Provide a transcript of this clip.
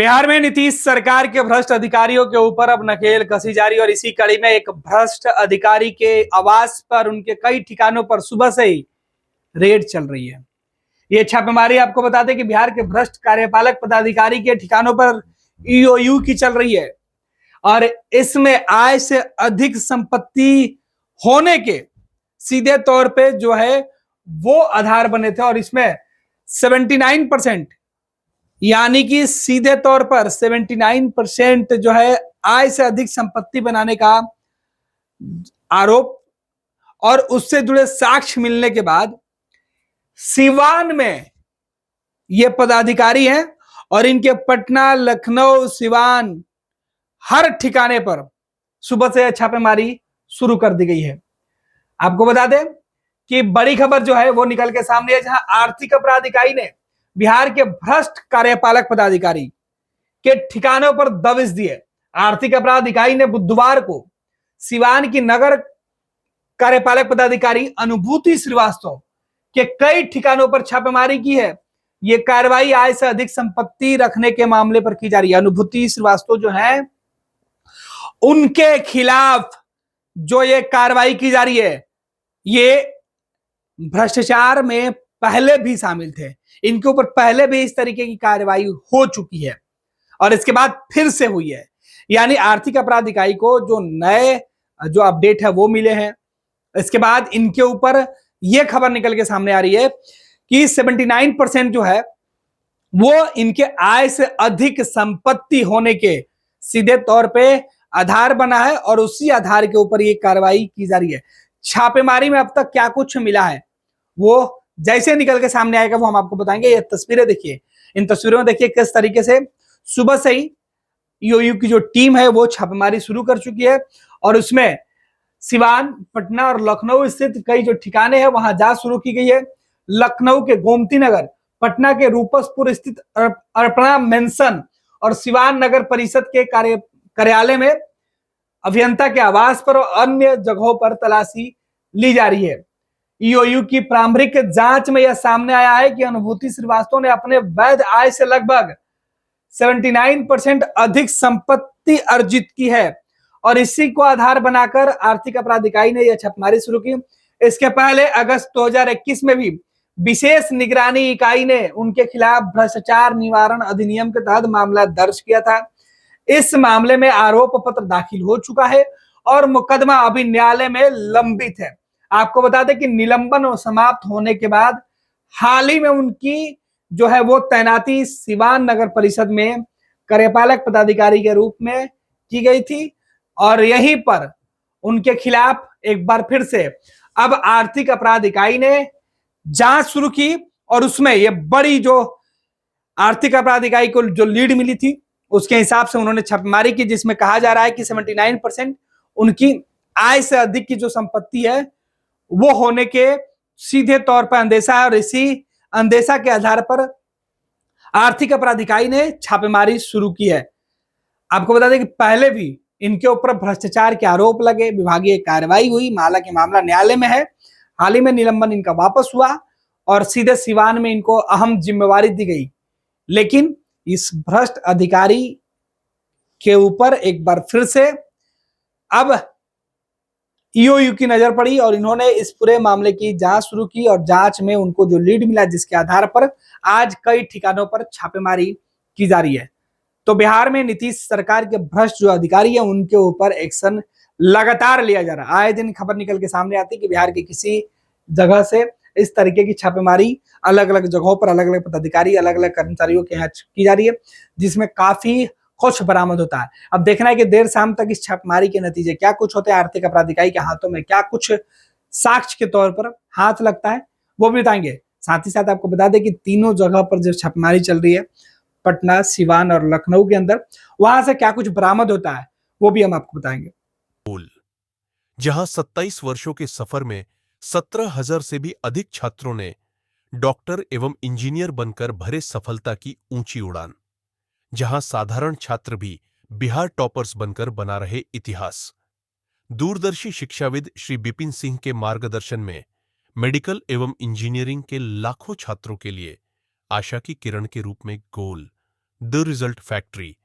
बिहार में नीतीश सरकार के भ्रष्ट अधिकारियों के ऊपर अब नकेल कसी जा रही है और इसी कड़ी में एक भ्रष्ट अधिकारी के आवास पर उनके कई ठिकानों पर सुबह से ही रेड चल रही है। ये छापेमारी आपको बता दें कि बिहार के भ्रष्ट कार्यपालक पदाधिकारी के ठिकानों पर ईओयू की चल रही है और इसमें आय से अधिक संपत्ति होने के सीधे तौर पे जो है वो आधार बने थे और इसमें 79% यानी कि सीधे तौर पर 79% जो है आय से अधिक संपत्ति बनाने का आरोप और उससे जुड़े साक्ष्य मिलने के बाद सिवान में ये पदाधिकारी हैं और इनके पटना, लखनऊ, सिवान हर ठिकाने पर सुबह से छापेमारी शुरू कर दी गई है। आपको बता दें कि बड़ी खबर जो है वो निकल के सामने है, जहां आर्थिक अपराध इकाई ने बिहार के भ्रष्ट कार्यपालक पदाधिकारी के ठिकानों पर दबिश दिए। आर्थिक अपराध इकाई ने बुधवार को सिवान की नगर कार्यपालक पदाधिकारी अनुभूति श्रीवास्तव के कई ठिकानों पर छापेमारी की है। यह कार्रवाई आय से अधिक संपत्ति रखने के मामले पर की जा रही है। अनुभूति श्रीवास्तव जो है उनके खिलाफ जो ये कार्रवाई की जा रही है, ये भ्रष्टाचार में पहले भी शामिल थे। इनके ऊपर पहले भी इस तरीके की कार्रवाई हो चुकी है और इसके बाद फिर से हुई है। यानी आर्थिक अपराध इकाई को जो नए जो अपडेट है वो मिले हैं। इसके बाद इनके ऊपर यह खबर निकल के सामने आ रही है कि 79% जो है वो इनके आय से अधिक संपत्ति होने के सीधे तौर पे आधार बना है और उसी आधार के ऊपर ये कार्रवाई की जा रही है। छापेमारी में अब तक क्या कुछ मिला है वो जैसे निकल के सामने आएगा वो हम आपको बताएंगे। ये तस्वीरें देखिए, इन तस्वीरों में देखिए किस तरीके से सुबह से ही ईओयू की जो टीम है वो छापेमारी शुरू कर चुकी है और उसमें सिवान, पटना और लखनऊ स्थित कई जो ठिकाने हैं वहां जांच शुरू की गई है। लखनऊ के गोमती नगर, पटना के रूपसपुर स्थित अर्पणा मेंशन और सिवान नगर परिषद के कार्यालय में अभियंता के आवास पर और अन्य जगहों पर तलाशी ली जा रही है। ईओयू की प्रारंभिक जांच में यह सामने आया है कि अनुभूति श्रीवास्तव ने अपने वैध आय से लगभग 79% अधिक संपत्ति अर्जित की है और इसी को आधार बनाकर आर्थिक अपराध इकाई ने यह छापेमारी शुरू की। इसके पहले अगस्त 2021 में भी विशेष निगरानी इकाई ने उनके खिलाफ भ्रष्टाचार निवारण अधिनियम के तहत मामला दर्ज किया था। इस मामले में आरोप पत्र दाखिल हो चुका है और मुकदमा अभी न्यायालय में लंबित है। आपको बता दें कि निलंबन और समाप्त होने के बाद हाल ही में उनकी जो है वो तैनाती सिवान नगर परिषद में कार्यपालक पदाधिकारी के रूप में की गई थी और यहीं पर उनके खिलाफ एक बार फिर से अब आर्थिक अपराध इकाई ने जांच शुरू की और उसमें ये बड़ी जो आर्थिक अपराध इकाई को जो लीड मिली थी उसके हिसाब से उन्होंने छापेमारी की, जिसमें कहा जा रहा है कि 79% उनकी आय से अधिक की जो संपत्ति है वो होने के सीधे तौर पर अंदेशा है और इसी अंदेशा के आधार पर आर्थिक अपराध इकाई ने छापेमारी शुरू की है। आपको बता दें कि पहले भी इनके ऊपर भ्रष्टाचार के आरोप लगे, विभागीय कार्रवाई हुई, हालांकि मामला न्यायालय में है। हाल ही में निलंबन इनका वापस हुआ और सीधे सिवान में इनको अहम जिम्मेवारी दी गई, लेकिन इस भ्रष्ट अधिकारी के ऊपर एक बार फिर से अब ईओयू की नजर पड़ी और इन्होंने इस पूरे मामले की जांच शुरू की और जांच में उनको जो लीड मिला जिसके आधार पर आज कई ठिकानों पर छापेमारी की जा रही है। तो बिहार में नीतीश सरकार के भ्रष्ट जो अधिकारी है उनके ऊपर एक्शन लगातार लिया जा रहा है। आए दिन खबर निकल के सामने आती है कि बिहार के किसी जगह से इस तरीके की छापेमारी अलग अलग जगहों पर अलग अलग पदाधिकारी, अलग अलग कर्मचारियों के यहाँ की जा रही है, जिसमें काफी कुछ बरामद होता है। अब देखना है कि देर शाम तक इस छापेमारी के नतीजे क्या कुछ होते हैं, आर्थिक अपराध इकाई के हाथों में क्या कुछ साक्ष्य के तौर पर हाथ लगता है वो भी बताएंगे। साथ ही साथ आपको बता दें कि तीनों जगह पर जो छापेमारी चल रही है, पटना, सिवान और लखनऊ के अंदर, वहां से क्या कुछ बरामद होता है वो भी हम आपको बताएंगे। जहां 27 वर्षों के सफर में 17,000 से भी अधिक छात्रों ने डॉक्टर एवं इंजीनियर बनकर भरे सफलता की ऊंची उड़ान, जहां साधारण छात्र भी बिहार टॉपर्स बनकर बना रहे इतिहास। दूरदर्शी शिक्षाविद श्री बिपिन सिंह के मार्गदर्शन में मेडिकल एवं इंजीनियरिंग के लाखों छात्रों के लिए आशा की किरण के रूप में गोल द रिजल्ट फैक्ट्री।